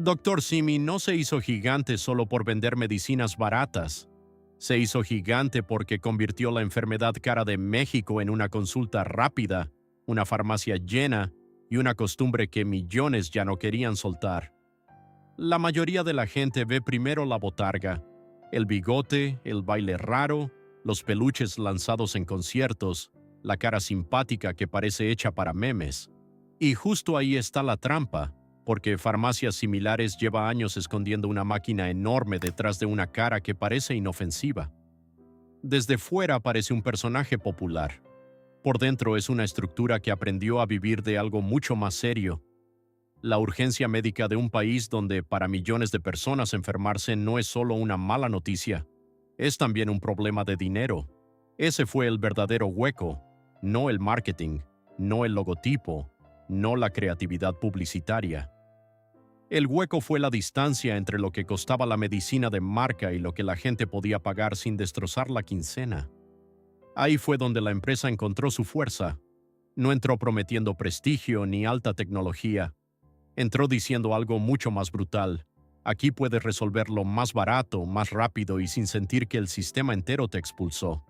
Doctor Simi no se hizo gigante solo por vender medicinas baratas. Se hizo gigante porque convirtió la enfermedad cara de México en una consulta rápida, una farmacia llena y una costumbre que millones ya no querían soltar. La mayoría de la gente ve primero la botarga, el bigote, el baile raro, los peluches lanzados en conciertos, la cara simpática que parece hecha para memes. Y justo ahí está la trampa, porque farmacias similares lleva años escondiendo una máquina enorme detrás de una cara que parece inofensiva. Desde fuera parece un personaje popular. Por dentro es una estructura que aprendió a vivir de algo mucho más serio. La urgencia médica de un país donde para millones de personas enfermarse no es solo una mala noticia, es también un problema de dinero. Ese fue el verdadero hueco, no el marketing, no el logotipo, no la creatividad publicitaria. El hueco fue la distancia entre lo que costaba la medicina de marca y lo que la gente podía pagar sin destrozar la quincena. Ahí fue donde la empresa encontró su fuerza. No entró prometiendo prestigio ni alta tecnología. Entró diciendo algo mucho más brutal. Aquí puedes resolverlo más barato, más rápido y sin sentir que el sistema entero te expulsó.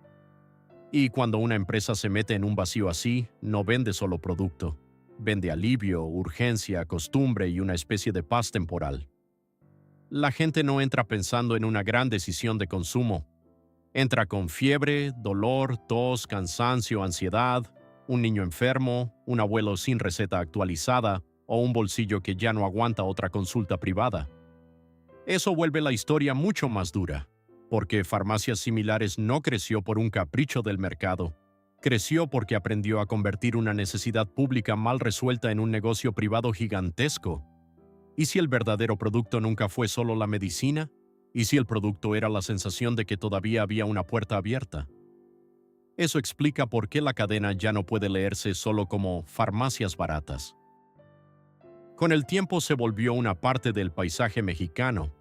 Y cuando una empresa se mete en un vacío así, no vende solo producto. Vende alivio, urgencia, costumbre y una especie de paz temporal. La gente no entra pensando en una gran decisión de consumo. Entra con fiebre, dolor, tos, cansancio, ansiedad, un niño enfermo, un abuelo sin receta actualizada o un bolsillo que ya no aguanta otra consulta privada. Eso vuelve la historia mucho más dura, porque farmacias similares no creció por un capricho del mercado. Creció porque aprendió a convertir una necesidad pública mal resuelta en un negocio privado gigantesco. ¿Y si el verdadero producto nunca fue solo la medicina? ¿Y si el producto era la sensación de que todavía había una puerta abierta? Eso explica por qué la cadena ya no puede leerse solo como farmacias baratas. Con el tiempo se volvió una parte del paisaje mexicano.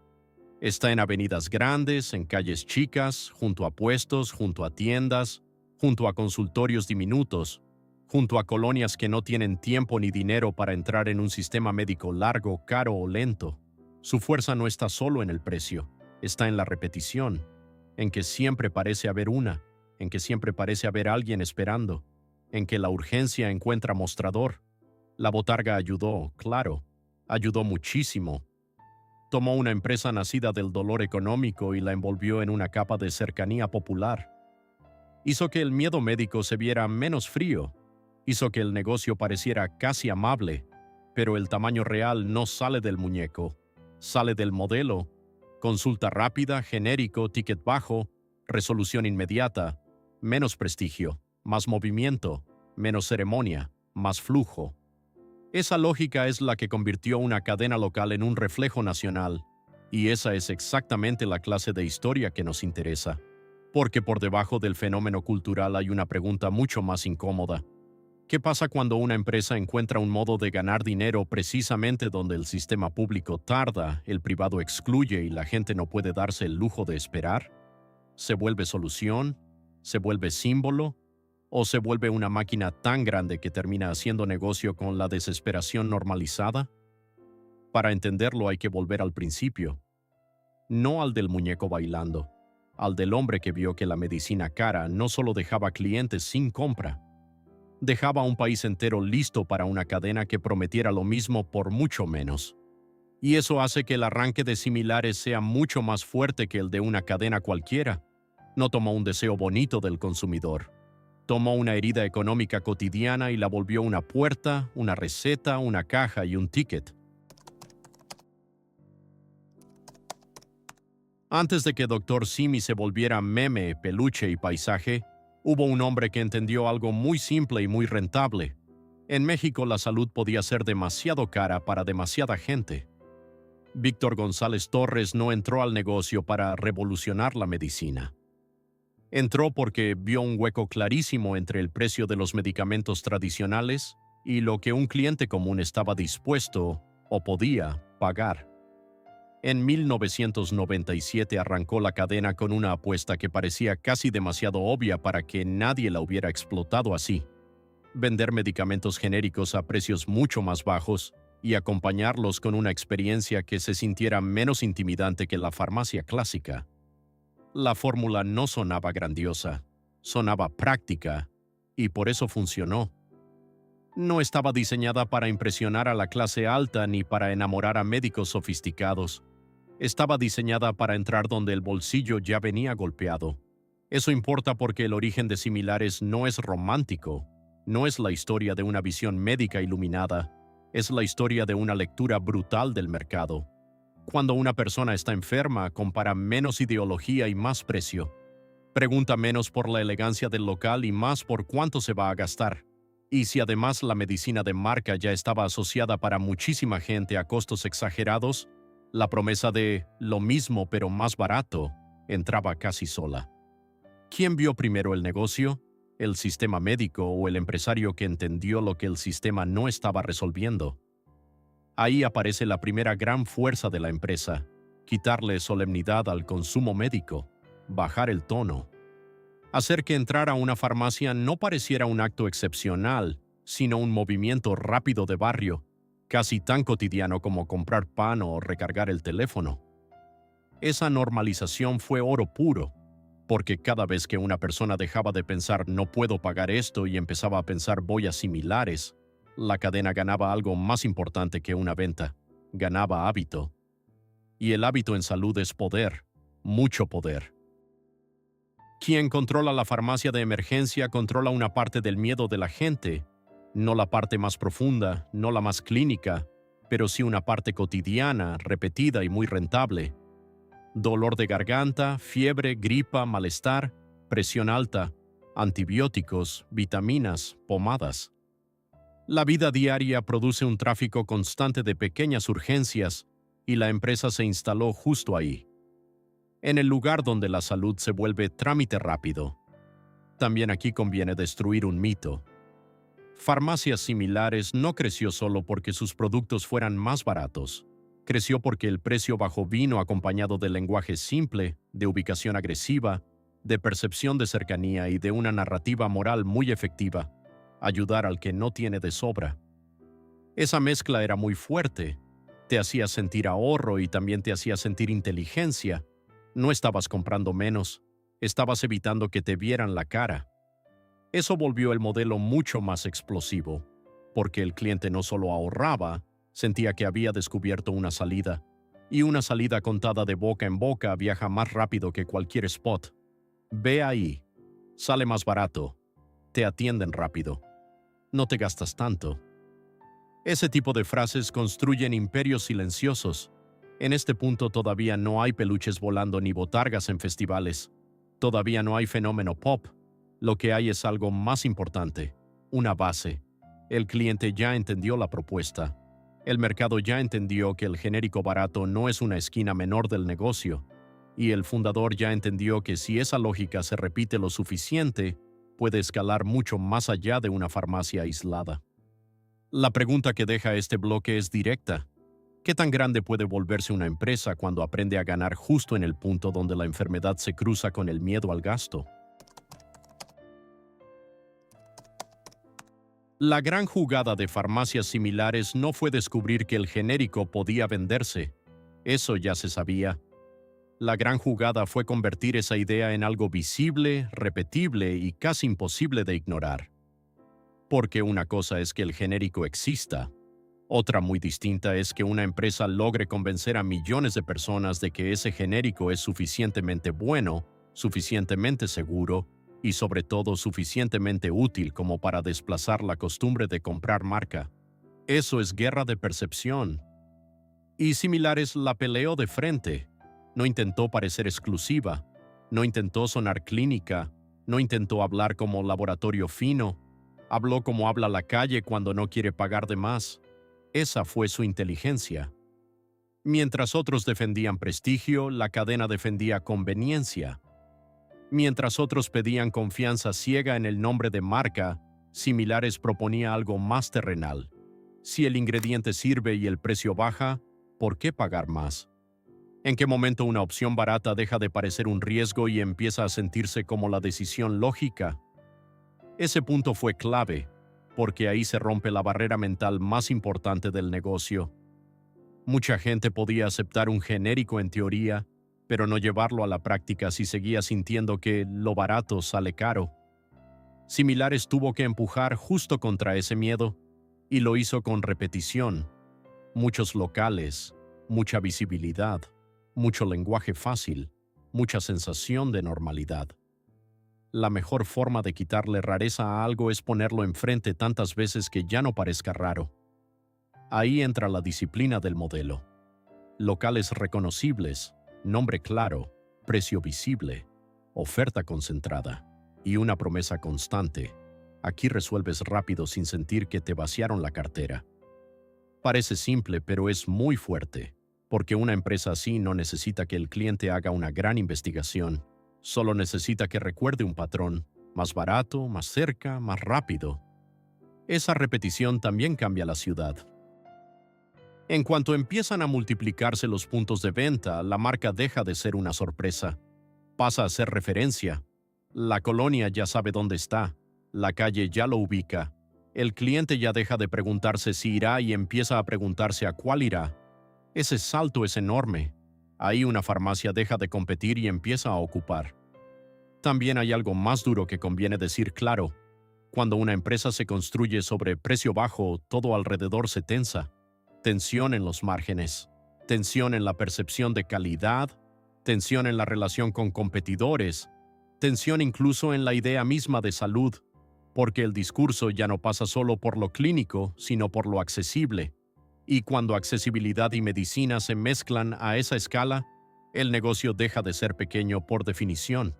Está en avenidas grandes, en calles chicas, junto a puestos, junto a tiendas, junto a consultorios diminutos, junto a colonias que no tienen tiempo ni dinero para entrar en un sistema médico largo, caro o lento. Su fuerza no está solo en el precio, está en la repetición, en que siempre parece haber una, en que siempre parece haber alguien esperando, en que la urgencia encuentra mostrador. La botarga ayudó, claro, ayudó muchísimo. Tomó una empresa nacida del dolor económico y la envolvió en una capa de cercanía popular. Hizo que el miedo médico se viera menos frío. Hizo que el negocio pareciera casi amable. Pero el tamaño real no sale del muñeco. Sale del modelo. Consulta rápida, genérico, ticket bajo, resolución inmediata, menos prestigio, más movimiento, menos ceremonia, más flujo. Esa lógica es la que convirtió una cadena local en un reflejo nacional, y esa es exactamente la clase de historia que nos interesa. Porque por debajo del fenómeno cultural hay una pregunta mucho más incómoda. ¿Qué pasa cuando una empresa encuentra un modo de ganar dinero precisamente donde el sistema público tarda, el privado excluye y la gente no puede darse el lujo de esperar? ¿Se vuelve solución? ¿Se vuelve símbolo? ¿O se vuelve una máquina tan grande que termina haciendo negocio con la desesperación normalizada? Para entenderlo hay que volver al principio. No al del muñeco bailando, al del hombre que vio que la medicina cara no solo dejaba clientes sin compra, dejaba a un país entero listo para una cadena que prometiera lo mismo por mucho menos. Y eso hace que el arranque de similares sea mucho más fuerte que el de una cadena cualquiera. No tomó un deseo bonito del consumidor. Tomó una herida económica cotidiana y la volvió una puerta, una receta, una caja y un ticket. Antes de que Dr. Simi se volviera meme, peluche y paisaje, hubo un hombre que entendió algo muy simple y muy rentable. En México la salud podía ser demasiado cara para demasiada gente. Víctor González Torres no entró al negocio para revolucionar la medicina. Entró porque vio un hueco clarísimo entre el precio de los medicamentos tradicionales y lo que un cliente común estaba dispuesto o podía pagar. En 1997 arrancó la cadena con una apuesta que parecía casi demasiado obvia para que nadie la hubiera explotado así. Vender medicamentos genéricos a precios mucho más bajos y acompañarlos con una experiencia que se sintiera menos intimidante que la farmacia clásica. La fórmula no sonaba grandiosa, sonaba práctica, y por eso funcionó. No estaba diseñada para impresionar a la clase alta ni para enamorar a médicos sofisticados. Estaba diseñada para entrar donde el bolsillo ya venía golpeado. Eso importa porque el origen de Similares no es romántico, no es la historia de una visión médica iluminada, es la historia de una lectura brutal del mercado. Cuando una persona está enferma, compara menos ideología y más precio. Pregunta menos por la elegancia del local y más por cuánto se va a gastar. Y si además la medicina de marca ya estaba asociada para muchísima gente a costos exagerados, la promesa de lo mismo pero más barato entraba casi sola. ¿Quién vio primero el negocio? ¿El sistema médico o el empresario que entendió lo que el sistema no estaba resolviendo? Ahí aparece la primera gran fuerza de la empresa: quitarle solemnidad al consumo médico, bajar el tono. Hacer que entrar a una farmacia no pareciera un acto excepcional, sino un movimiento rápido de barrio, casi tan cotidiano como comprar pan o recargar el teléfono. Esa normalización fue oro puro, porque cada vez que una persona dejaba de pensar no puedo pagar esto y empezaba a pensar voy a Similares, la cadena ganaba algo más importante que una venta: ganaba hábito. Y el hábito en salud es poder, mucho poder. Quien controla la farmacia de emergencia controla una parte del miedo de la gente, no la parte más profunda, no la más clínica, pero sí una parte cotidiana, repetida y muy rentable. Dolor de garganta, fiebre, gripa, malestar, presión alta, antibióticos, vitaminas, pomadas. La vida diaria produce un tráfico constante de pequeñas urgencias y la empresa se instaló justo ahí, en el lugar donde la salud se vuelve trámite rápido. También aquí conviene destruir un mito. Farmacias Similares no creció solo porque sus productos fueran más baratos. Creció porque el precio bajo vino acompañado de lenguaje simple, de ubicación agresiva, de percepción de cercanía y de una narrativa moral muy efectiva: ayudar al que no tiene de sobra. Esa mezcla era muy fuerte. Te hacía sentir ahorro y también te hacía sentir inteligencia. No estabas comprando menos, estabas evitando que te vieran la cara. Eso volvió el modelo mucho más explosivo, porque el cliente no solo ahorraba, sentía que había descubierto una salida, y una salida contada de boca en boca viaja más rápido que cualquier spot. Ve ahí, sale más barato, te atienden rápido, no te gastas tanto. Ese tipo de frases construyen imperios silenciosos. En este punto todavía no hay peluches volando ni botargas en festivales. Todavía no hay fenómeno pop. Lo que hay es algo más importante: una base. El cliente ya entendió la propuesta. El mercado ya entendió que el genérico barato no es una esquina menor del negocio. Y el fundador ya entendió que si esa lógica se repite lo suficiente, puede escalar mucho más allá de una farmacia aislada. La pregunta que deja este bloque es directa: ¿qué tan grande puede volverse una empresa cuando aprende a ganar justo en el punto donde la enfermedad se cruza con el miedo al gasto? La gran jugada de Farmacias Similares no fue descubrir que el genérico podía venderse. Eso ya se sabía. La gran jugada fue convertir esa idea en algo visible, repetible y casi imposible de ignorar. Porque una cosa es que el genérico exista. Otra muy distinta es que una empresa logre convencer a millones de personas de que ese genérico es suficientemente bueno, suficientemente seguro y sobre todo suficientemente útil como para desplazar la costumbre de comprar marca. Eso es guerra de percepción. Y Similares la peleó de frente. No intentó parecer exclusiva, no intentó sonar clínica, no intentó hablar como laboratorio fino, habló como habla la calle cuando no quiere pagar de más. Esa fue su inteligencia. Mientras otros defendían prestigio, la cadena defendía conveniencia. Mientras otros pedían confianza ciega en el nombre de marca, Similares proponía algo más terrenal. Si el ingrediente sirve y el precio baja, ¿por qué pagar más? ¿En qué momento una opción barata deja de parecer un riesgo y empieza a sentirse como la decisión lógica? Ese punto fue clave, porque ahí se rompe la barrera mental más importante del negocio. Mucha gente podía aceptar un genérico en teoría, pero no llevarlo a la práctica si seguía sintiendo que lo barato sale caro. Similares tuvo que empujar justo contra ese miedo, y lo hizo con repetición. Muchos locales, mucha visibilidad, mucho lenguaje fácil, mucha sensación de normalidad. La mejor forma de quitarle rareza a algo es ponerlo enfrente tantas veces que ya no parezca raro. Ahí entra la disciplina del modelo. Locales reconocibles, nombre claro, precio visible, oferta concentrada y una promesa constante. Aquí resuelves rápido sin sentir que te vaciaron la cartera. Parece simple, pero es muy fuerte, porque una empresa así no necesita que el cliente haga una gran investigación, solo necesita que recuerde un patrón, más barato, más cerca, más rápido. Esa repetición también cambia la ciudad. En cuanto empiezan a multiplicarse los puntos de venta, la marca deja de ser una sorpresa. Pasa a ser referencia. La colonia ya sabe dónde está. La calle ya lo ubica. El cliente ya deja de preguntarse si irá y empieza a preguntarse a cuál irá. Ese salto es enorme. Ahí una farmacia deja de competir y empieza a ocupar. También hay algo más duro que conviene decir claro. Cuando una empresa se construye sobre precio bajo, todo alrededor se tensa. Tensión en los márgenes, tensión en la percepción de calidad, tensión en la relación con competidores, tensión incluso en la idea misma de salud, porque el discurso ya no pasa solo por lo clínico, sino por lo accesible. Y cuando accesibilidad y medicina se mezclan a esa escala, el negocio deja de ser pequeño por definición.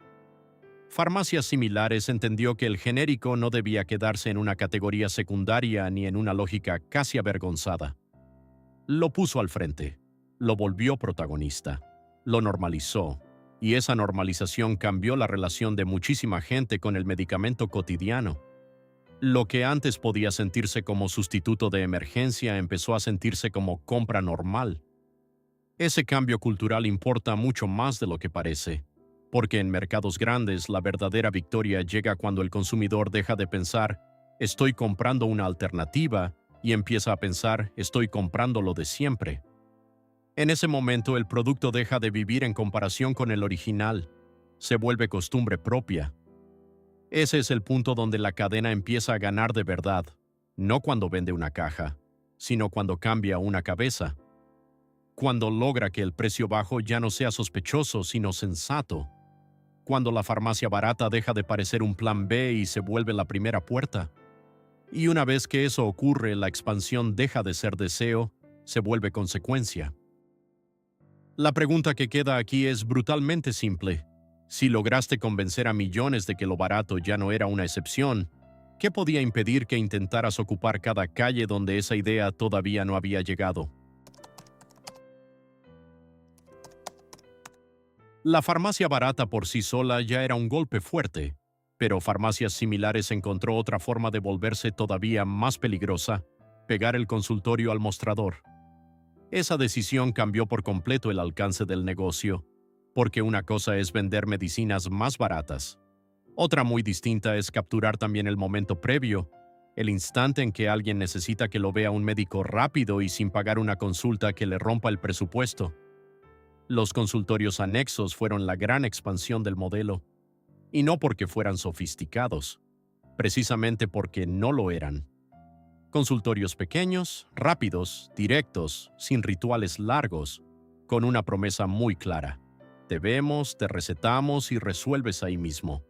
Farmacias Similares entendió que el genérico no debía quedarse en una categoría secundaria ni en una lógica casi avergonzada. Lo puso al frente, lo volvió protagonista, lo normalizó, y esa normalización cambió la relación de muchísima gente con el medicamento cotidiano. Lo que antes podía sentirse como sustituto de emergencia empezó a sentirse como compra normal. Ese cambio cultural importa mucho más de lo que parece, porque en mercados grandes la verdadera victoria llega cuando el consumidor deja de pensar, estoy comprando una alternativa, y empieza a pensar, estoy comprando lo de siempre. En ese momento el producto deja de vivir en comparación con el original, se vuelve costumbre propia. Ese es el punto donde la cadena empieza a ganar de verdad, no cuando vende una caja, sino cuando cambia una cabeza. Cuando logra que el precio bajo ya no sea sospechoso, sino sensato. Cuando la farmacia barata deja de parecer un plan B y se vuelve la primera puerta. Y una vez que eso ocurre, la expansión deja de ser deseo, se vuelve consecuencia. La pregunta que queda aquí es brutalmente simple. Si lograste convencer a millones de que lo barato ya no era una excepción, ¿qué podía impedir que intentaras ocupar cada calle donde esa idea todavía no había llegado? La farmacia barata por sí sola ya era un golpe fuerte, pero Farmacias Similares encontró otra forma de volverse todavía más peligrosa: pegar el consultorio al mostrador. Esa decisión cambió por completo el alcance del negocio, porque una cosa es vender medicinas más baratas. Otra muy distinta es capturar también el momento previo, el instante en que alguien necesita que lo vea un médico rápido y sin pagar una consulta que le rompa el presupuesto. Los consultorios anexos fueron la gran expansión del modelo, y no porque fueran sofisticados, precisamente porque no lo eran. Consultorios pequeños, rápidos, directos, sin rituales largos, con una promesa muy clara. Te vemos, te recetamos y resuelves ahí mismo.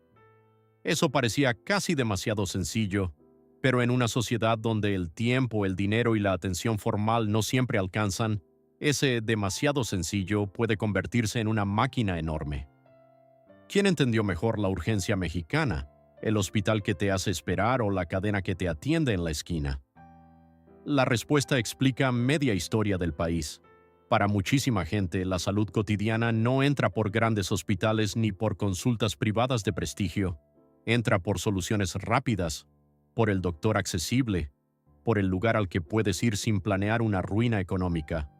Eso parecía casi demasiado sencillo, pero en una sociedad donde el tiempo, el dinero y la atención formal no siempre alcanzan, ese demasiado sencillo puede convertirse en una máquina enorme. ¿Quién entendió mejor la urgencia mexicana, el hospital que te hace esperar o la cadena que te atiende en la esquina? La respuesta explica media historia del país. Para muchísima gente, la salud cotidiana no entra por grandes hospitales ni por consultas privadas de prestigio. Entra por soluciones rápidas, por el doctor accesible, por el lugar al que puedes ir sin planear una ruina económica.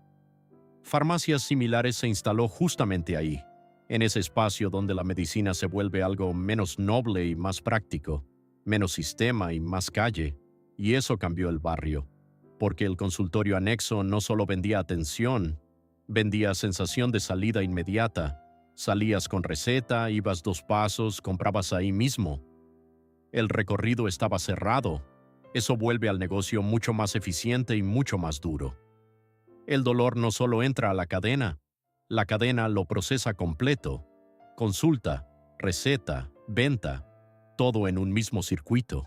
Farmacias Similares se instaló justamente ahí, en ese espacio donde la medicina se vuelve algo menos noble y más práctico, menos sistema y más calle. Y eso cambió el barrio, porque el consultorio anexo no solo vendía atención, vendía sensación de salida inmediata. Salías con receta, ibas 2 pasos, comprabas ahí mismo. El recorrido estaba cerrado. Eso vuelve al negocio mucho más eficiente y mucho más duro. El dolor no solo entra a la cadena lo procesa completo. Consulta, receta, venta, todo en un mismo circuito.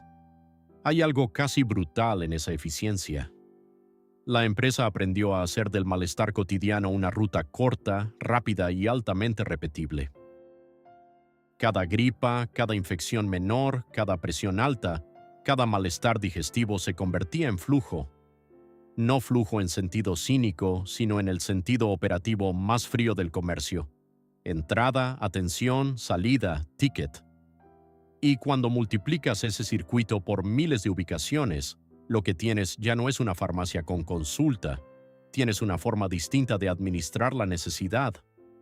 Hay algo casi brutal en esa eficiencia. La empresa aprendió a hacer del malestar cotidiano una ruta corta, rápida y altamente repetible. Cada gripa, cada infección menor, cada presión alta, cada malestar digestivo se convertía en flujo. No flujo en sentido cínico, sino en el sentido operativo más frío del comercio. Entrada, atención, salida, ticket. Y cuando multiplicas ese circuito por miles de ubicaciones, lo que tienes ya no es una farmacia con consulta, tienes una forma distinta de administrar la necesidad.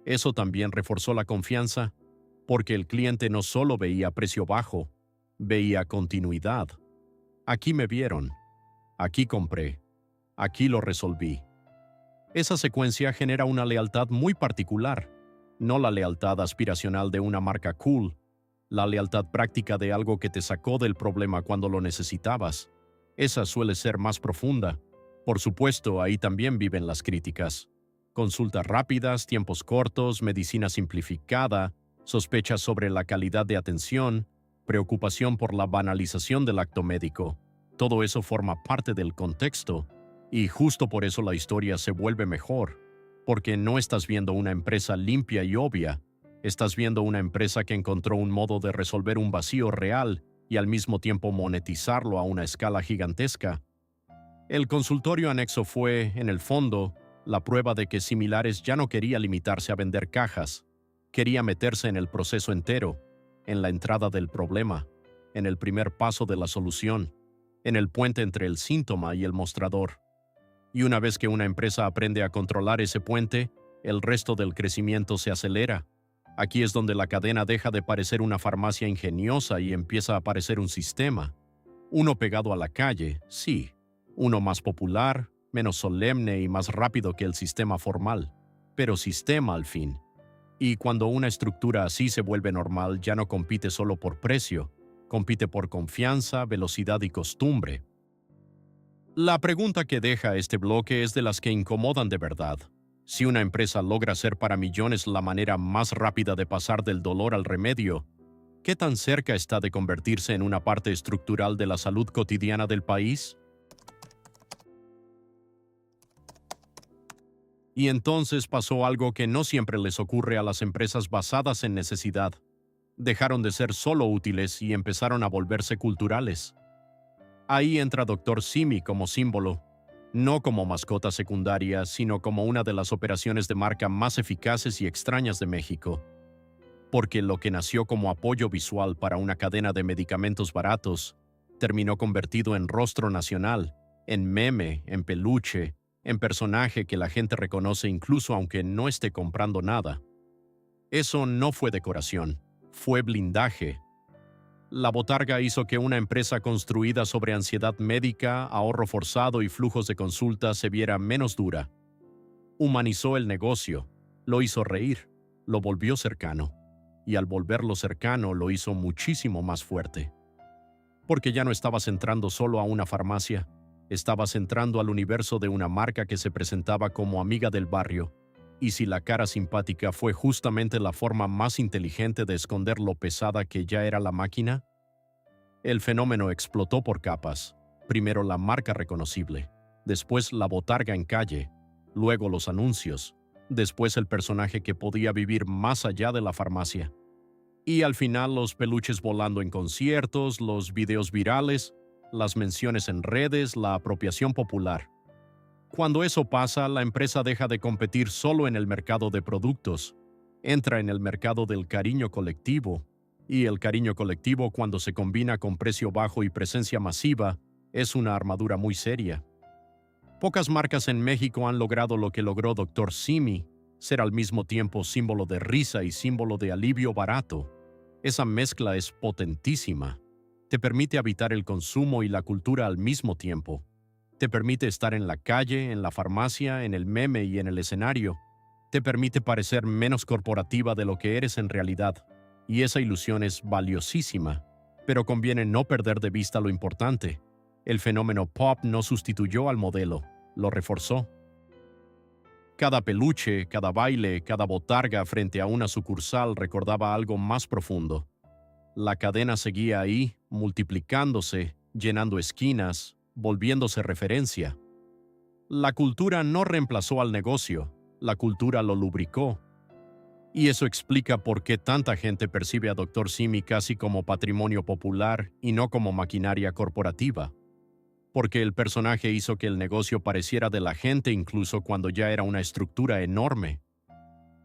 Eso también reforzó la confianza, porque el cliente no solo veía precio bajo, veía continuidad. Aquí me vieron, aquí compré, aquí lo resolví. Esa secuencia genera una lealtad muy particular, no la lealtad aspiracional de una marca cool, la lealtad práctica de algo que te sacó del problema cuando lo necesitabas. Esa suele ser más profunda. Por supuesto, ahí también viven las críticas. Consultas rápidas, tiempos cortos, medicina simplificada, sospechas sobre la calidad de atención, preocupación por la banalización del acto médico. Todo eso forma parte del contexto, y justo por eso la historia se vuelve mejor, porque no estás viendo una empresa limpia y obvia, estás viendo una empresa que encontró un modo de resolver un vacío real y al mismo tiempo monetizarlo a una escala gigantesca. El consultorio anexo fue, en el fondo, la prueba de que Similares ya no quería limitarse a vender cajas, quería meterse en el proceso entero, en la entrada del problema, en el primer paso de la solución, en el puente entre el síntoma y el mostrador. Y una vez que una empresa aprende a controlar ese puente, el resto del crecimiento se acelera. Aquí es donde la cadena deja de parecer una farmacia ingeniosa y empieza a parecer un sistema. Uno pegado a la calle, sí. Uno más popular, menos solemne y más rápido que el sistema formal. Pero sistema al fin. Y cuando una estructura así se vuelve normal, ya no compite solo por precio, compite por confianza, velocidad y costumbre. La pregunta que deja este bloque es de las que incomodan de verdad. Si una empresa logra ser para millones la manera más rápida de pasar del dolor al remedio, ¿qué tan cerca está de convertirse en una parte estructural de la salud cotidiana del país? Y entonces pasó algo que no siempre les ocurre a las empresas basadas en necesidad. Dejaron de ser solo útiles y empezaron a volverse culturales. Ahí entra Dr. Simi como símbolo, no como mascota secundaria, sino como una de las operaciones de marca más eficaces y extrañas de México. Porque lo que nació como apoyo visual para una cadena de medicamentos baratos, terminó convertido en rostro nacional, en meme, en peluche, en personaje que la gente reconoce incluso aunque no esté comprando nada. Eso no fue decoración, fue blindaje. La botarga hizo que una empresa construida sobre ansiedad médica, ahorro forzado y flujos de consultas se viera menos dura. Humanizó el negocio, lo hizo reír, lo volvió cercano, y al volverlo cercano lo hizo muchísimo más fuerte. Porque ya no estabas entrando solo a una farmacia, estabas entrando al universo de una marca que se presentaba como amiga del barrio, y si la cara simpática fue justamente la forma más inteligente de esconder lo pesada que ya era la máquina, el fenómeno explotó por capas. Primero la marca reconocible, después la botarga en calle, luego los anuncios, después el personaje que podía vivir más allá de la farmacia. Y al final los peluches volando en conciertos, los videos virales, las menciones en redes, la apropiación popular. Cuando eso pasa, la empresa deja de competir solo en el mercado de productos, entra en el mercado del cariño colectivo, y el cariño colectivo, cuando se combina con precio bajo y presencia masiva, es una armadura muy seria. Pocas marcas en México han logrado lo que logró Dr. Simi, ser al mismo tiempo símbolo de risa y símbolo de alivio barato. Esa mezcla es potentísima. Te permite habitar el consumo y la cultura al mismo tiempo. Te permite estar en la calle, en la farmacia, en el meme y en el escenario. Te permite parecer menos corporativa de lo que eres en realidad. Y esa ilusión es valiosísima. Pero conviene no perder de vista lo importante. El fenómeno pop no sustituyó al modelo, lo reforzó. Cada peluche, cada baile, cada botarga frente a una sucursal recordaba algo más profundo. La cadena seguía ahí, multiplicándose, llenando esquinas, volviéndose referencia. La cultura no reemplazó al negocio, la cultura lo lubricó. Y eso explica por qué tanta gente percibe a Dr. Simi casi como patrimonio popular y no como maquinaria corporativa. Porque el personaje hizo que el negocio pareciera de la gente incluso cuando ya era una estructura enorme.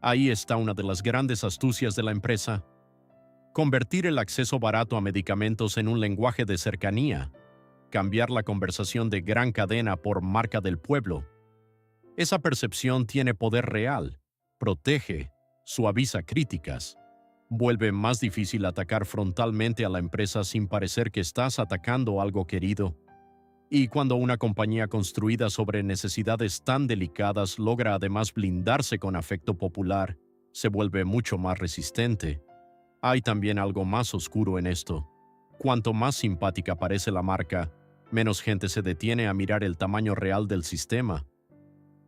Ahí está una de las grandes astucias de la empresa. Convertir el acceso barato a medicamentos en un lenguaje de cercanía. Cambiar la conversación de gran cadena por marca del pueblo. Esa percepción tiene poder real. Protege, suaviza críticas. Vuelve más difícil atacar frontalmente a la empresa sin parecer que estás atacando algo querido. Y cuando una compañía construida sobre necesidades tan delicadas logra además blindarse con afecto popular, se vuelve mucho más resistente. Hay también algo más oscuro en esto. Cuanto más simpática parece la marca, menos gente se detiene a mirar el tamaño real del sistema.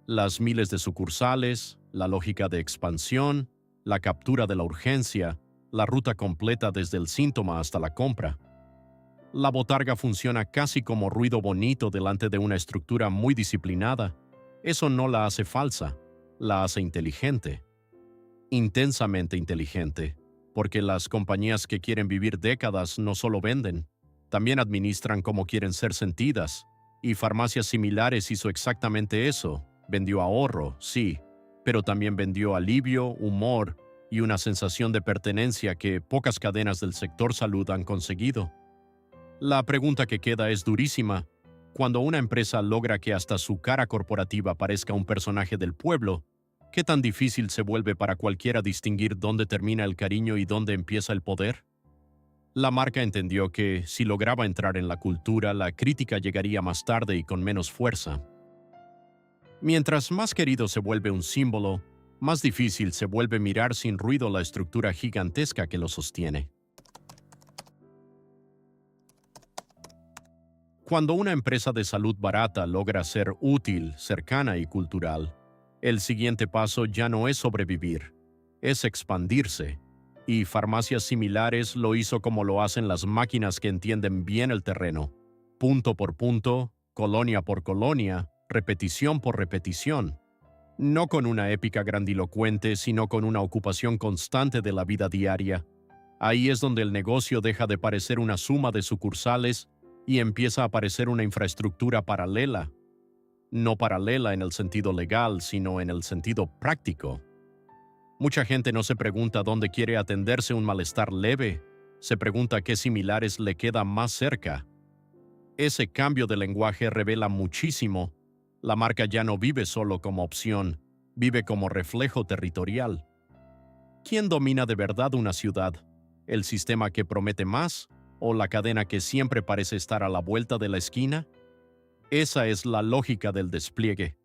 Las miles de sucursales, la lógica de expansión, la captura de la urgencia, la ruta completa desde el síntoma hasta la compra. La botarga funciona casi como ruido bonito delante de una estructura muy disciplinada. Eso no la hace falsa, la hace inteligente. Intensamente inteligente, porque las compañías que quieren vivir décadas no solo venden, también administran como quieren ser sentidas. Y Farmacias Similares hizo exactamente eso. Vendió ahorro, sí, pero también vendió alivio, humor y una sensación de pertenencia que pocas cadenas del sector salud han conseguido. La pregunta que queda es durísima. Cuando una empresa logra que hasta su cara corporativa parezca un personaje del pueblo, ¿qué tan difícil se vuelve para cualquiera distinguir dónde termina el cariño y dónde empieza el poder? La marca entendió que, si lograba entrar en la cultura, la crítica llegaría más tarde y con menos fuerza. Mientras más querido se vuelve un símbolo, más difícil se vuelve mirar sin ruido la estructura gigantesca que lo sostiene. Cuando una empresa de salud barata logra ser útil, cercana y cultural, el siguiente paso ya no es sobrevivir, es expandirse. Y Farmacias Similares lo hizo como lo hacen las máquinas que entienden bien el terreno, punto por punto, colonia por colonia, repetición por repetición. No con una épica grandilocuente, sino con una ocupación constante de la vida diaria. Ahí es donde el negocio deja de parecer una suma de sucursales y empieza a parecer una infraestructura paralela. No paralela en el sentido legal, sino en el sentido práctico. Mucha gente no se pregunta dónde quiere atenderse un malestar leve, se pregunta qué similares le queda más cerca. Ese cambio de lenguaje revela muchísimo. La marca ya no vive solo como opción, vive como reflejo territorial. ¿Quién domina de verdad una ciudad? ¿El sistema que promete más o la cadena que siempre parece estar a la vuelta de la esquina? Esa es la lógica del despliegue.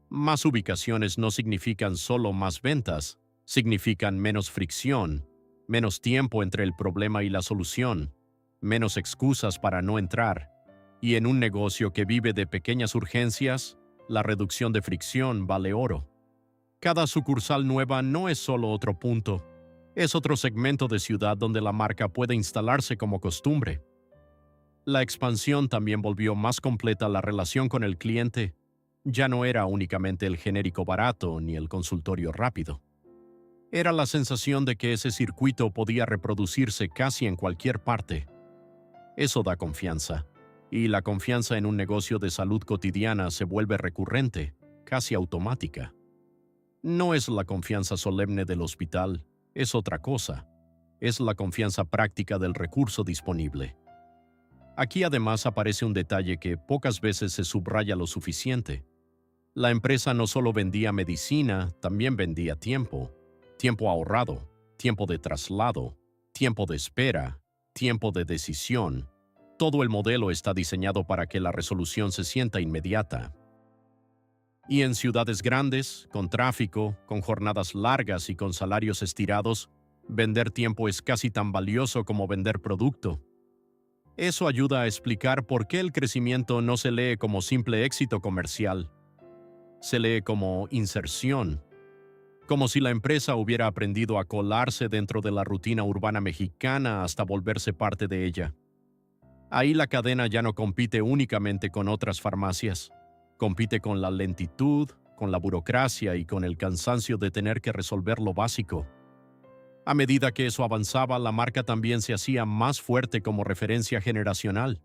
Más ubicaciones no significan solo más ventas, significan menos fricción, menos tiempo entre el problema y la solución, menos excusas para no entrar. Y en un negocio que vive de pequeñas urgencias, la reducción de fricción vale oro. Cada sucursal nueva no es solo otro punto, es otro segmento de ciudad donde la marca puede instalarse como costumbre. La expansión también volvió más completa la relación con el cliente. Ya no era únicamente el genérico barato ni el consultorio rápido. Era la sensación de que ese circuito podía reproducirse casi en cualquier parte. Eso da confianza. Y la confianza en un negocio de salud cotidiana se vuelve recurrente, casi automática. No es la confianza solemne del hospital, es otra cosa. Es la confianza práctica del recurso disponible. Aquí además aparece un detalle que pocas veces se subraya lo suficiente. La empresa no solo vendía medicina, también vendía tiempo. Tiempo ahorrado, tiempo de traslado, tiempo de espera, tiempo de decisión, Todo el modelo está diseñado para que la resolución se sienta inmediata. Y en ciudades grandes, con tráfico, con jornadas largas y con salarios estirados, vender tiempo es casi tan valioso como vender producto. Eso ayuda a explicar por qué el crecimiento no se lee como simple éxito comercial. Se lee como inserción, como si la empresa hubiera aprendido a colarse dentro de la rutina urbana mexicana hasta volverse parte de ella. Ahí la cadena ya no compite únicamente con otras farmacias, compite con la lentitud, con la burocracia y con el cansancio de tener que resolver lo básico. A medida que eso avanzaba, la marca también se hacía más fuerte como referencia generacional.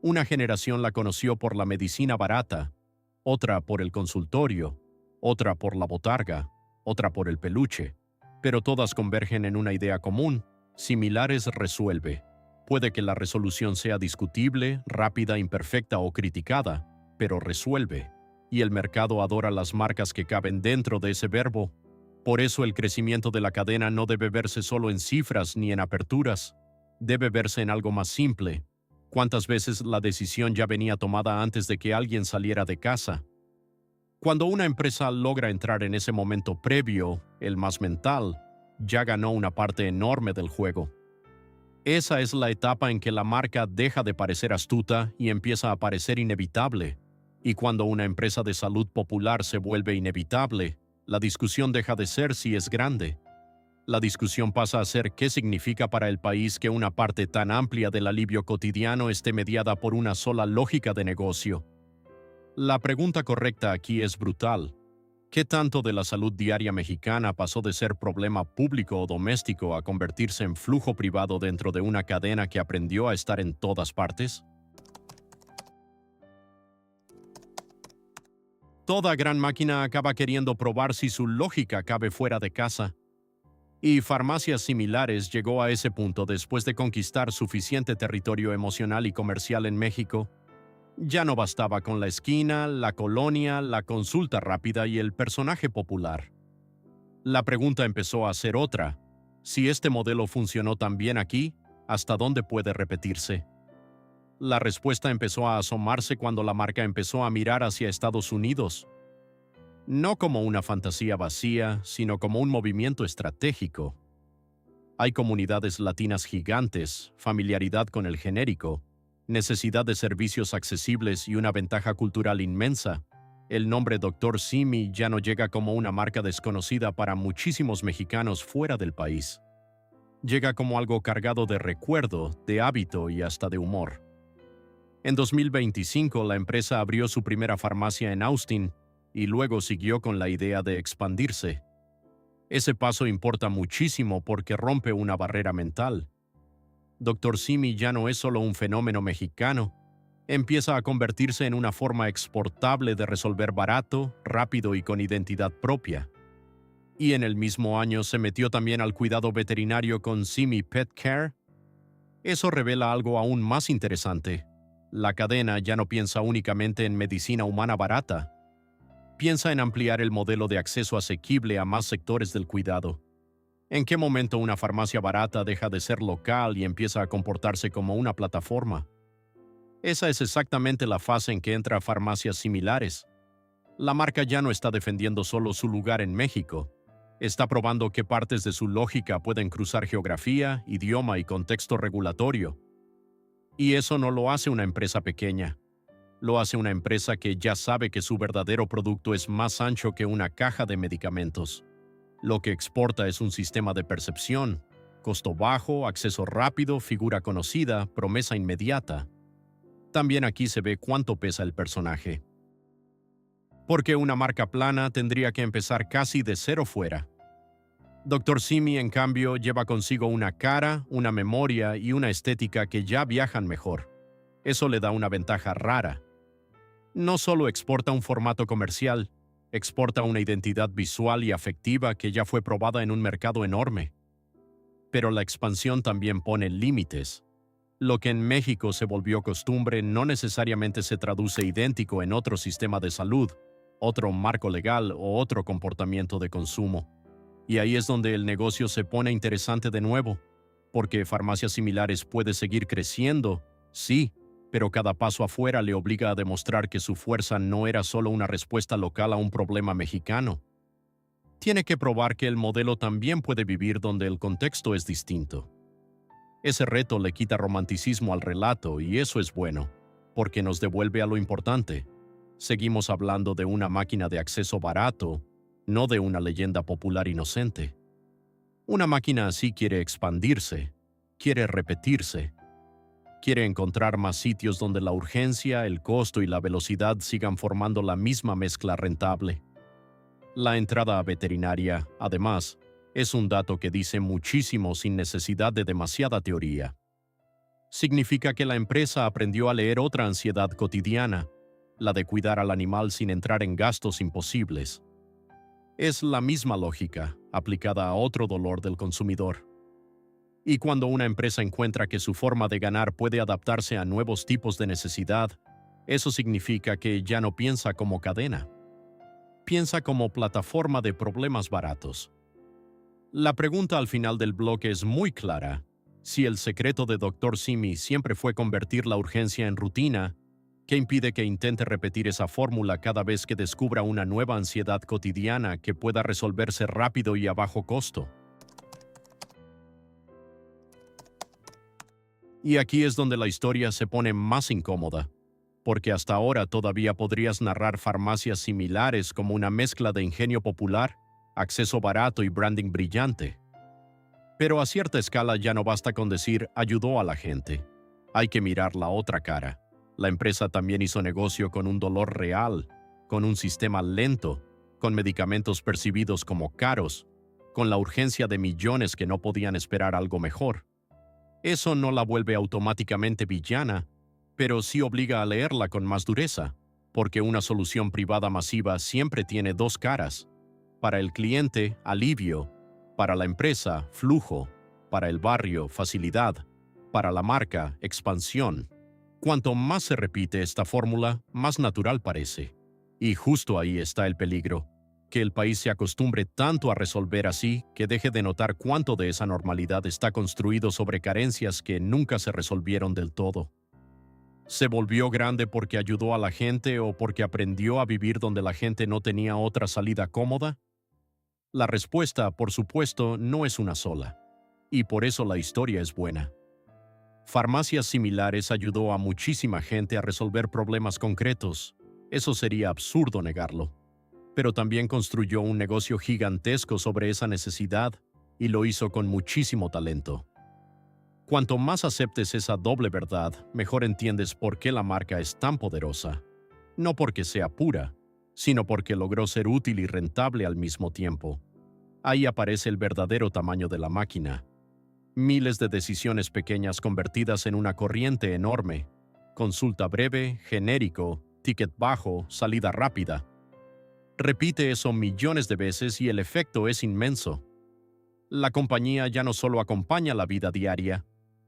Una generación la conoció por la medicina barata, otra por el consultorio, otra por la botarga, otra por el peluche, pero todas convergen en una idea común: similares resuelve. Puede que la resolución sea discutible, rápida, imperfecta o criticada, pero resuelve. Y el mercado adora las marcas que caben dentro de ese verbo. Por eso el crecimiento de la cadena no debe verse solo en cifras ni en aperturas. Debe verse en algo más simple. ¿Cuántas veces la decisión ya venía tomada antes de que alguien saliera de casa? Cuando una empresa logra entrar en ese momento previo, el más mental, ya ganó una parte enorme del juego. Esa es la etapa en que la marca deja de parecer astuta y empieza a parecer inevitable. Y cuando una empresa de salud popular se vuelve inevitable, la discusión deja de ser si es grande. La discusión pasa a ser qué significa para el país que una parte tan amplia del alivio cotidiano esté mediada por una sola lógica de negocio. La pregunta correcta aquí es brutal. ¿Qué tanto de la salud diaria mexicana pasó de ser problema público o doméstico a convertirse en flujo privado dentro de una cadena que aprendió a estar en todas partes? Toda gran máquina acaba queriendo probar si su lógica cabe fuera de casa. Y farmacias similares llegó a ese punto después de conquistar suficiente territorio emocional y comercial en México. Ya no bastaba con la esquina, la colonia, la consulta rápida y el personaje popular. La pregunta empezó a ser otra. Si este modelo funcionó tan bien aquí, ¿hasta dónde puede repetirse? La respuesta empezó a asomarse cuando la marca empezó a mirar hacia Estados Unidos. No como una fantasía vacía, sino como un movimiento estratégico. Hay comunidades latinas gigantes, familiaridad con el genérico, necesidad de servicios accesibles y una ventaja cultural inmensa. El nombre Dr. Simi ya no llega como una marca desconocida para muchísimos mexicanos fuera del país. Llega como algo cargado de recuerdo, de hábito y hasta de humor. En 2025, la empresa abrió su primera farmacia en Austin y luego siguió con la idea de expandirse. Ese paso importa muchísimo porque rompe una barrera mental. Dr. Simi ya no es solo un fenómeno mexicano, empieza a convertirse en una forma exportable de resolver barato, rápido y con identidad propia. Y en el mismo año se metió también al cuidado veterinario con Simi Pet Care. Eso revela algo aún más interesante. La cadena ya no piensa únicamente en medicina humana barata. Piensa en ampliar el modelo de acceso asequible a más sectores del cuidado. ¿En qué momento una farmacia barata deja de ser local y empieza a comportarse como una plataforma? Esa es exactamente la fase en que entra farmacias similares. La marca ya no está defendiendo solo su lugar en México. Está probando qué partes de su lógica pueden cruzar geografía, idioma y contexto regulatorio. Y eso no lo hace una empresa pequeña. Lo hace una empresa que ya sabe que su verdadero producto es más ancho que una caja de medicamentos. Lo que exporta es un sistema de percepción, costo bajo, acceso rápido, figura conocida, promesa inmediata. También aquí se ve cuánto pesa el personaje. Porque una marca plana tendría que empezar casi de cero fuera. Dr. Simi, en cambio, lleva consigo una cara, una memoria y una estética que ya viajan mejor. Eso le da una ventaja rara. No solo exporta un formato comercial, exporta una identidad visual y afectiva que ya fue probada en un mercado enorme. Pero la expansión también pone límites. Lo que en México se volvió costumbre no necesariamente se traduce idéntico en otro sistema de salud, otro marco legal o otro comportamiento de consumo. Y ahí es donde el negocio se pone interesante de nuevo, porque farmacias similares puede seguir creciendo Sí, pero cada paso afuera le obliga a demostrar que su fuerza no era solo una respuesta local a un problema mexicano. Tiene que probar que el modelo también puede vivir donde el contexto es distinto. Ese reto le quita romanticismo al relato y eso es bueno, porque nos devuelve a lo importante. Seguimos hablando de una máquina de acceso barato, no de una leyenda popular inocente. Una máquina así quiere expandirse, quiere repetirse, quiere encontrar más sitios donde la urgencia, el costo y la velocidad sigan formando la misma mezcla rentable. La entrada a veterinaria, además, es un dato que dice muchísimo sin necesidad de demasiada teoría. Significa que la empresa aprendió a leer otra ansiedad cotidiana, la de cuidar al animal sin entrar en gastos imposibles. Es la misma lógica, aplicada a otro dolor del consumidor. Y cuando una empresa encuentra que su forma de ganar puede adaptarse a nuevos tipos de necesidad, eso significa que ya no piensa como cadena. Piensa como plataforma de problemas baratos. La pregunta al final del bloque es muy clara. Si el secreto de Dr. Simi siempre fue convertir la urgencia en rutina, ¿qué impide que intente repetir esa fórmula cada vez que descubra una nueva ansiedad cotidiana que pueda resolverse rápido y a bajo costo? Y aquí es donde la historia se pone más incómoda, porque hasta ahora todavía podrías narrar farmacias similares como una mezcla de ingenio popular, acceso barato y branding brillante. Pero a cierta escala ya no basta con decir ayudó a la gente. Hay que mirar la otra cara. La empresa también hizo negocio con un dolor real, con un sistema lento, con medicamentos percibidos como caros, con la urgencia de millones que no podían esperar algo mejor. Eso no la vuelve automáticamente villana, pero sí obliga a leerla con más dureza, porque una solución privada masiva siempre tiene dos caras. Para el cliente, alivio; para la empresa, flujo; para el barrio, facilidad; para la marca, expansión. Cuanto más se repite esta fórmula, más natural parece. Y justo ahí está el peligro, que el país se acostumbre tanto a resolver así que deje de notar cuánto de esa normalidad está construido sobre carencias que nunca se resolvieron del todo. ¿Se volvió grande porque ayudó a la gente o porque aprendió a vivir donde la gente no tenía otra salida cómoda? La respuesta, por supuesto, no es una sola, y por eso la historia es buena. Farmacias similares ayudó a muchísima gente a resolver problemas concretos. Eso sería absurdo negarlo. Pero también construyó un negocio gigantesco sobre esa necesidad y lo hizo con muchísimo talento. Cuanto más aceptes esa doble verdad, mejor entiendes por qué la marca es tan poderosa. No porque sea pura, sino porque logró ser útil y rentable al mismo tiempo. Ahí aparece el verdadero tamaño de la máquina. Miles de decisiones pequeñas convertidas en una corriente enorme. Consulta breve, genérico, ticket bajo, salida rápida. Repite eso millones de veces y el efecto es inmenso. La compañía ya no solo acompaña la vida diaria,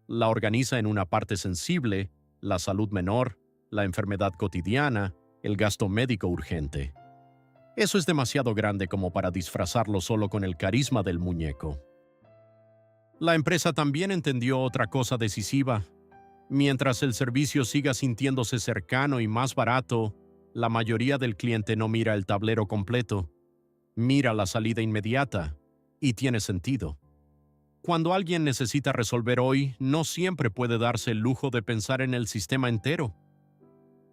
la organiza en una parte sensible, la salud menor, la enfermedad cotidiana, el gasto médico urgente. Eso es demasiado grande como para disfrazarlo solo con el carisma del muñeco. La empresa también entendió otra cosa decisiva. Mientras el servicio siga sintiéndose cercano y más barato, la mayoría del cliente no mira el tablero completo, mira la salida inmediata, y tiene sentido. Cuando alguien necesita resolver hoy, no siempre puede darse el lujo de pensar en el sistema entero.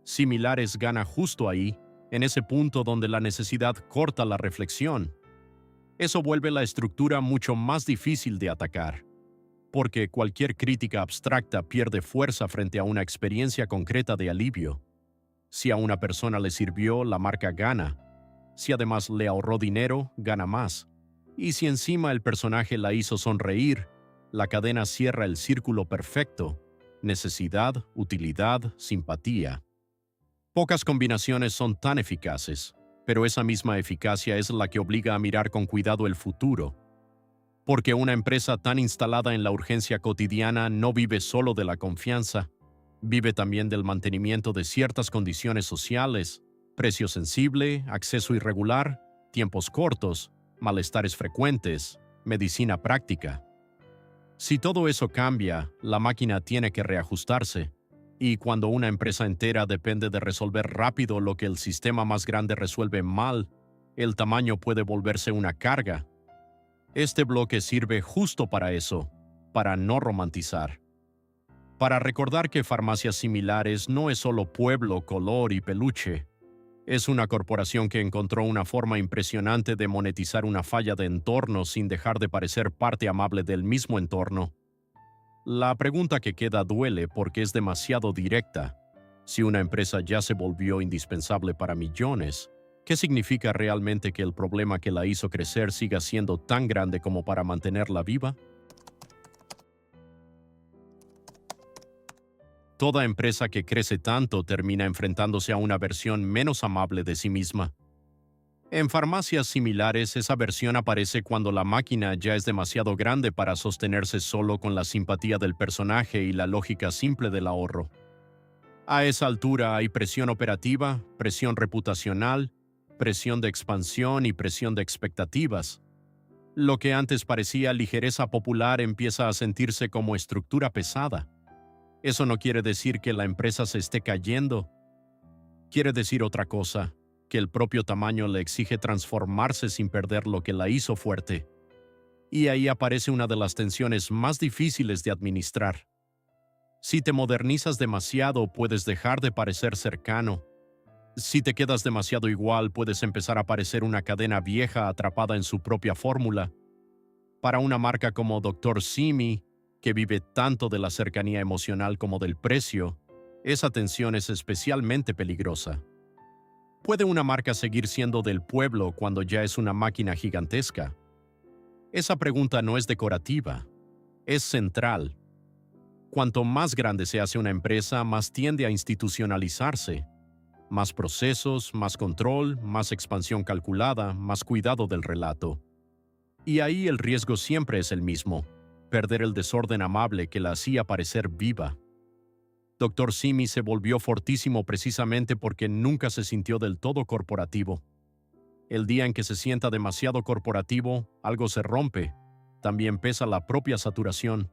Similares gana justo ahí, en ese punto donde la necesidad corta la reflexión. Eso vuelve la estructura mucho más difícil de atacar, porque cualquier crítica abstracta pierde fuerza frente a una experiencia concreta de alivio. Si a una persona le sirvió, la marca gana. Si además le ahorró dinero, gana más. Y si encima el personaje la hizo sonreír, la cadena cierra el círculo perfecto: necesidad, utilidad, simpatía. Pocas combinaciones son tan eficaces, pero esa misma eficacia es la que obliga a mirar con cuidado el futuro. Porque una empresa tan instalada en la urgencia cotidiana no vive solo de la confianza, vive también del mantenimiento de ciertas condiciones sociales: precio sensible, acceso irregular, tiempos cortos, malestares frecuentes, medicina práctica. Si todo eso cambia, la máquina tiene que reajustarse. Y cuando una empresa entera depende de resolver rápido lo que el sistema más grande resuelve mal, el tamaño puede volverse una carga. Este bloque sirve justo para eso, para no romantizar. Para recordar que Farmacias Similares no es solo pueblo, color y peluche. Es una corporación que encontró una forma impresionante de monetizar una falla de entorno sin dejar de parecer parte amable del mismo entorno. La pregunta que queda duele porque es demasiado directa. Si una empresa ya se volvió indispensable para millones, ¿qué significa realmente que el problema que la hizo crecer siga siendo tan grande como para mantenerla viva? Toda empresa que crece tanto termina enfrentándose a una versión menos amable de sí misma. En farmacias similares, esa versión aparece cuando la máquina ya es demasiado grande para sostenerse solo con la simpatía del personaje y la lógica simple del ahorro. A esa altura hay presión operativa, presión reputacional, presión de expansión y presión de expectativas. Lo que antes parecía ligereza popular empieza a sentirse como estructura pesada. Eso no quiere decir que la empresa se esté cayendo. Quiere decir otra cosa, que el propio tamaño le exige transformarse sin perder lo que la hizo fuerte. Y ahí aparece una de las tensiones más difíciles de administrar. Si te modernizas demasiado, puedes dejar de parecer cercano. Si te quedas demasiado igual, puedes empezar a parecer una cadena vieja atrapada en su propia fórmula. Para una marca como Dr. Simi, que vive tanto de la cercanía emocional como del precio, esa tensión es especialmente peligrosa. ¿Puede una marca seguir siendo del pueblo cuando ya es una máquina gigantesca? Esa pregunta no es decorativa, es central. Cuanto más grande se hace una empresa, más tiende a institucionalizarse. Más procesos, más control, más expansión calculada, más cuidado del relato. Y ahí el riesgo siempre es el mismo, perder el desorden amable que la hacía parecer viva. Dr. Simi se volvió fortísimo precisamente porque nunca se sintió del todo corporativo. El día en que se sienta demasiado corporativo, algo se rompe. También pesa la propia saturación.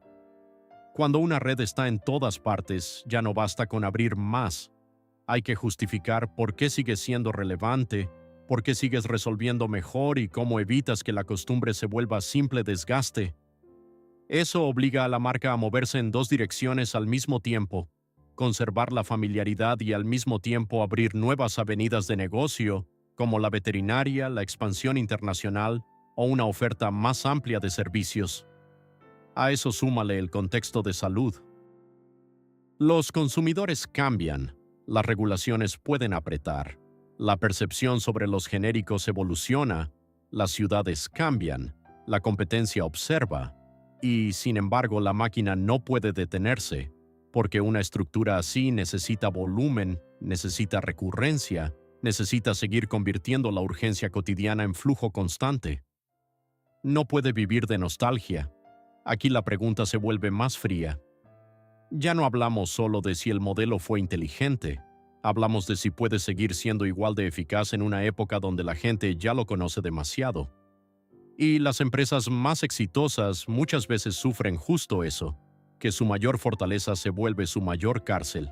Cuando una red está en todas partes, ya no basta con abrir más. Hay que justificar por qué sigues siendo relevante, por qué sigues resolviendo mejor y cómo evitas que la costumbre se vuelva simple desgaste. Eso obliga a la marca a moverse en dos direcciones al mismo tiempo, conservar la familiaridad y al mismo tiempo abrir nuevas avenidas de negocio, como la veterinaria, la expansión internacional o una oferta más amplia de servicios. A eso súmale el contexto de salud. Los consumidores cambian, las regulaciones pueden apretar, la percepción sobre los genéricos evoluciona, las ciudades cambian, la competencia observa, y sin embargo la máquina no puede detenerse, porque una estructura así necesita volumen, necesita recurrencia, necesita seguir convirtiendo la urgencia cotidiana en flujo constante. No puede vivir de nostalgia. Aquí la pregunta se vuelve más fría. Ya no hablamos solo de si el modelo fue inteligente, hablamos de si puede seguir siendo igual de eficaz en una época donde la gente ya lo conoce demasiado. Y las empresas más exitosas muchas veces sufren justo eso, que su mayor fortaleza se vuelve su mayor cárcel.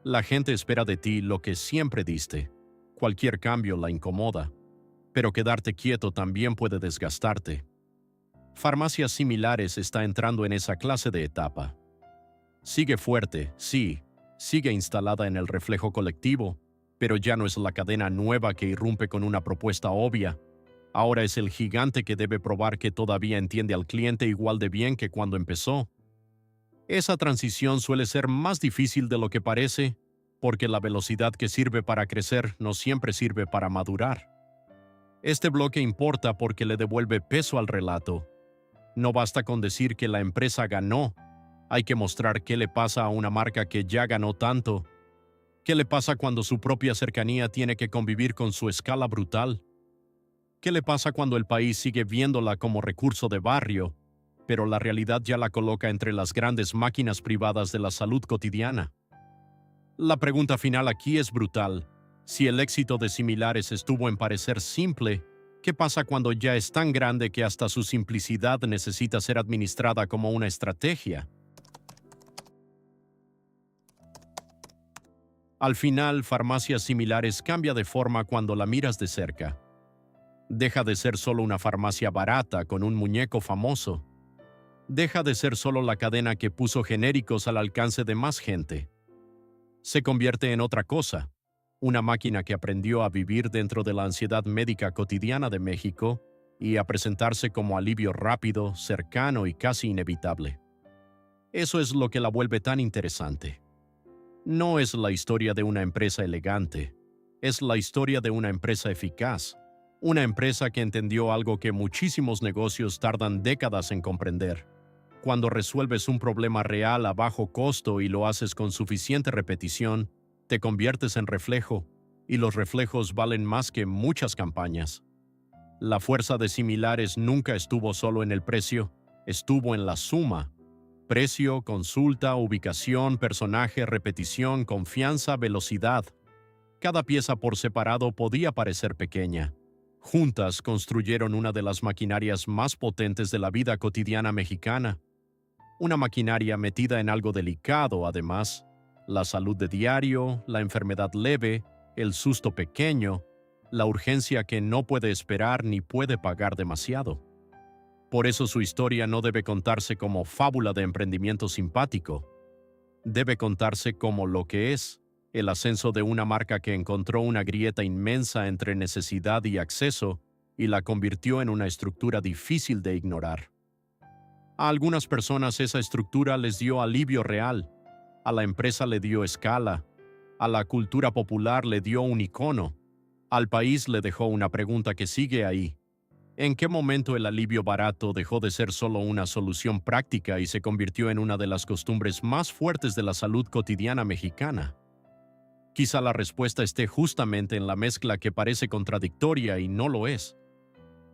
La gente espera de ti lo que siempre diste. Cualquier cambio la incomoda, pero quedarte quieto también puede desgastarte. Farmacias Similares está entrando en esa clase de etapa. Sigue fuerte, sí, sigue instalada en el reflejo colectivo, pero ya no es la cadena nueva que irrumpe con una propuesta obvia. Ahora es el gigante que debe probar que todavía entiende al cliente igual de bien que cuando empezó. Esa transición suele ser más difícil de lo que parece, porque la velocidad que sirve para crecer no siempre sirve para madurar. Este bloque importa porque le devuelve peso al relato. No basta con decir que la empresa ganó. Hay que mostrar qué le pasa a una marca que ya ganó tanto. ¿Qué le pasa cuando su propia cercanía tiene que convivir con su escala brutal? ¿Qué le pasa cuando el país sigue viéndola como recurso de barrio, pero la realidad ya la coloca entre las grandes máquinas privadas de la salud cotidiana? La pregunta final aquí es brutal. Si el éxito de Similares estuvo en parecer simple, ¿qué pasa cuando ya es tan grande que hasta su simplicidad necesita ser administrada como una estrategia? Al final, farmacias similares cambia de forma cuando la miras de cerca. Deja de ser solo una farmacia barata con un muñeco famoso. Deja de ser solo la cadena que puso genéricos al alcance de más gente. Se convierte en otra cosa, una máquina que aprendió a vivir dentro de la ansiedad médica cotidiana de México y a presentarse como alivio rápido, cercano y casi inevitable. Eso es lo que la vuelve tan interesante. No es la historia de una empresa elegante, es la historia de una empresa eficaz, una empresa que entendió algo que muchísimos negocios tardan décadas en comprender. Cuando resuelves un problema real a bajo costo y lo haces con suficiente repetición, te conviertes en reflejo, y los reflejos valen más que muchas campañas. La fuerza de similares nunca estuvo solo en el precio, estuvo en la suma. Precio, consulta, ubicación, personaje, repetición, confianza, velocidad. Cada pieza por separado podía parecer pequeña. Juntas construyeron una de las maquinarias más potentes de la vida cotidiana mexicana. Una maquinaria metida en algo delicado, además. La salud de diario, la enfermedad leve, el susto pequeño, la urgencia que no puede esperar ni puede pagar demasiado. Por eso su historia no debe contarse como fábula de emprendimiento simpático. Debe contarse como lo que es, el ascenso de una marca que encontró una grieta inmensa entre necesidad y acceso y la convirtió en una estructura difícil de ignorar. A algunas personas esa estructura les dio alivio real, a la empresa le dio escala, a la cultura popular le dio un icono, al país le dejó una pregunta que sigue ahí. ¿En qué momento el alivio barato dejó de ser solo una solución práctica y se convirtió en una de las costumbres más fuertes de la salud cotidiana mexicana? Quizá la respuesta esté justamente en la mezcla que parece contradictoria y no lo es.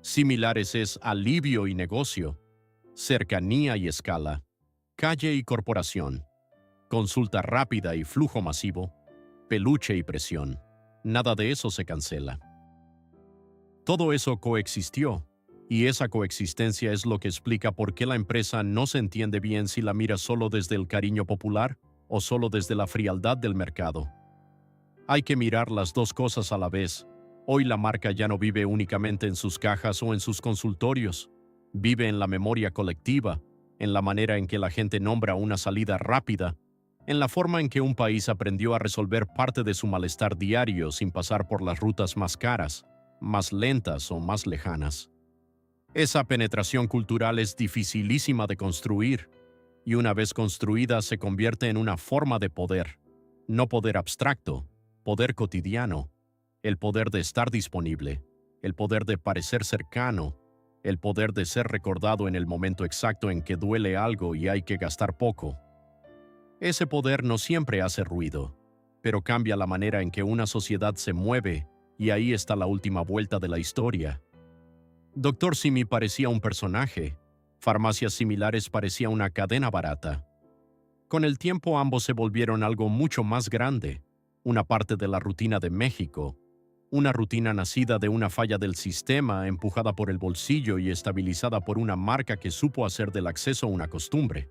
Similares es alivio y negocio, cercanía y escala, calle y corporación, consulta rápida y flujo masivo, peluche y presión. Nada de eso se cancela. Todo eso coexistió, y esa coexistencia es lo que explica por qué la empresa no se entiende bien si la mira solo desde el cariño popular o solo desde la frialdad del mercado. Hay que mirar las dos cosas a la vez. Hoy la marca ya no vive únicamente en sus cajas o en sus consultorios. Vive en la memoria colectiva, en la manera en que la gente nombra una salida rápida, en la forma en que un país aprendió a resolver parte de su malestar diario sin pasar por las rutas más caras, más lentas o más lejanas. Esa penetración cultural es dificilísima de construir, y una vez construida se convierte en una forma de poder, no poder abstracto, poder cotidiano, el poder de estar disponible, el poder de parecer cercano, el poder de ser recordado en el momento exacto en que duele algo y hay que gastar poco. Ese poder no siempre hace ruido, pero cambia la manera en que una sociedad se mueve, y ahí está la última vuelta de la historia. Dr. Simi parecía un personaje, farmacias similares parecía una cadena barata. Con el tiempo ambos se volvieron algo mucho más grande, una parte de la rutina de México, una rutina nacida de una falla del sistema, empujada por el bolsillo y estabilizada por una marca que supo hacer del acceso una costumbre.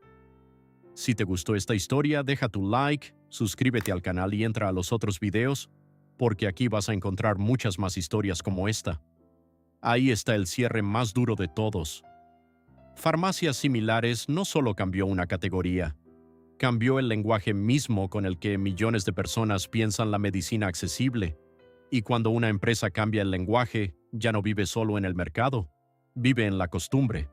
Si te gustó esta historia, deja tu like, suscríbete al canal y entra a los otros videos, porque aquí vas a encontrar muchas más historias como esta. Ahí está el cierre más duro de todos. Farmacias similares no solo cambió una categoría, cambió el lenguaje mismo con el que millones de personas piensan la medicina accesible. Y cuando una empresa cambia el lenguaje, ya no vive solo en el mercado, vive en la costumbre.